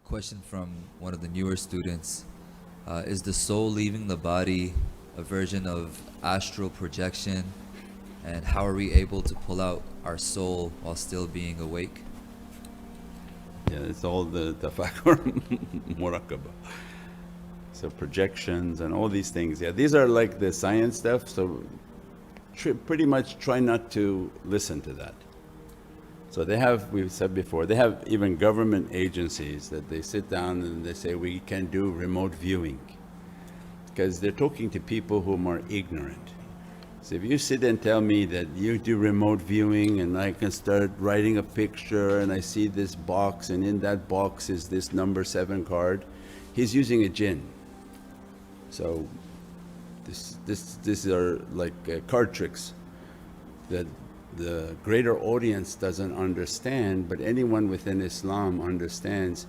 Question from one of the newer students. Is the soul leaving the body a version of astral projection? And how are we able to pull out our soul while still being awake? Yeah, it's all the tafakkur muraqabah. So projections and all these things. Yeah, these are like the science stuff. So pretty much try not to listen to that. So they have, we've said before, they have even government agencies that they sit down and they say, we can do remote viewing, because they're talking to people whom are ignorant. So if you sit and tell me that you do remote viewing and I can start writing a picture and I see this box and in that box is this number 7 card, he's using a jinn. So these are like card tricks that the greater audience doesn't understand, but anyone within Islam understands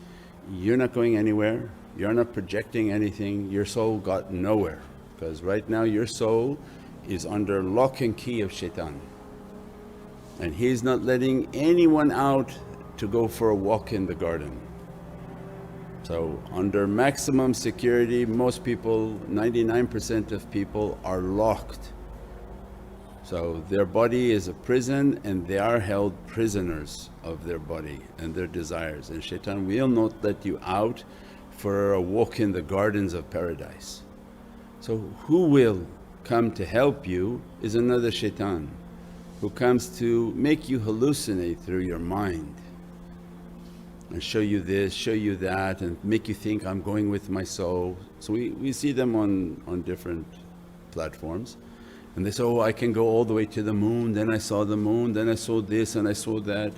you're not going anywhere, you're not projecting anything, your soul got nowhere, because right now your soul is under lock and key of shaitan and he's not letting anyone out to go for a walk in the garden. So under maximum security, most people, 99% of people are locked. So their body is a prison and they are held prisoners of their body and their desires, and shaitan will not let you out for a walk in the gardens of paradise. So who will come to help you is another shaitan who comes to make you hallucinate through your mind and show you this, show you that, and make you think, I'm going with my soul. So we see them on different platforms. And they say, oh, I can go all the way to the moon, then I saw the moon, then I saw this and I saw that.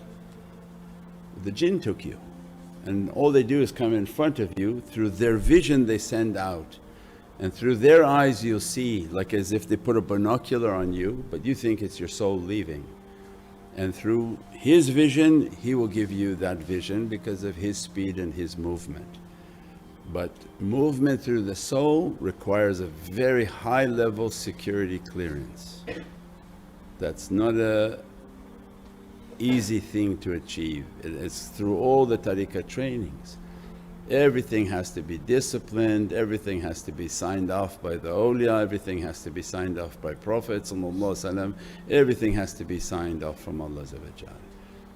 The jinn took you, and all they do is come in front of you, through their vision they send out, and through their eyes you'll see, like as if they put a binocular on you, but you think it's your soul leaving. And through his vision he will give you that vision because of his speed and his movement. But movement through the soul requires a very high level security clearance. That's not a easy thing to achieve. It's through all the tariqah trainings. Everything has to be disciplined, everything has to be signed off by the awliya, everything has to be signed off by Prophet, everything has to be signed off from Allah.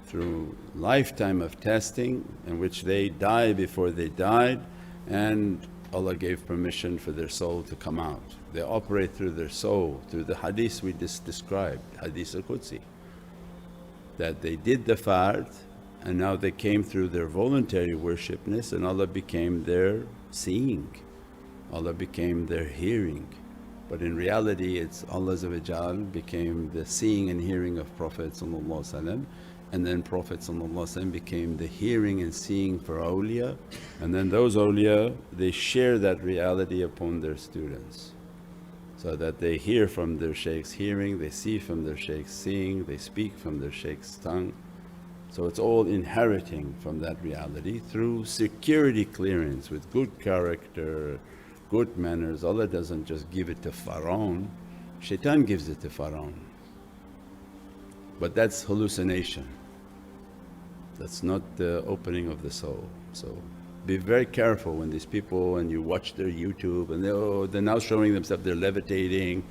Through lifetime of testing in which they die before they died, and Allah gave permission for their soul to come out. They operate through their soul, through the hadith we just described, hadith al-Qudsi, that they did the fard and now they came through their voluntary worshipness and Allah became their seeing, Allah became their hearing. But in reality it's Allah became the seeing and hearing of Prophet, and then Prophet became the hearing and seeing for awliya, and then those awliya they share that reality upon their students, so that they hear from their shaykh's hearing, they see from their shaykh's seeing, they speak from their shaykh's tongue. So it's all inheriting from that reality through security clearance with good character, good manners. Allah doesn't just give it to Pharaoh, shaitan gives it to Pharaoh. But that's hallucination, that's not the opening of the soul. So be very careful when these people and you watch their YouTube and they're now showing themselves they're levitating.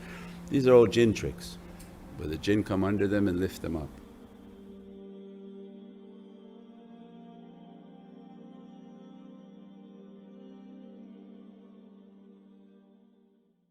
These are all jinn tricks, where the jinn come under them and lift them up.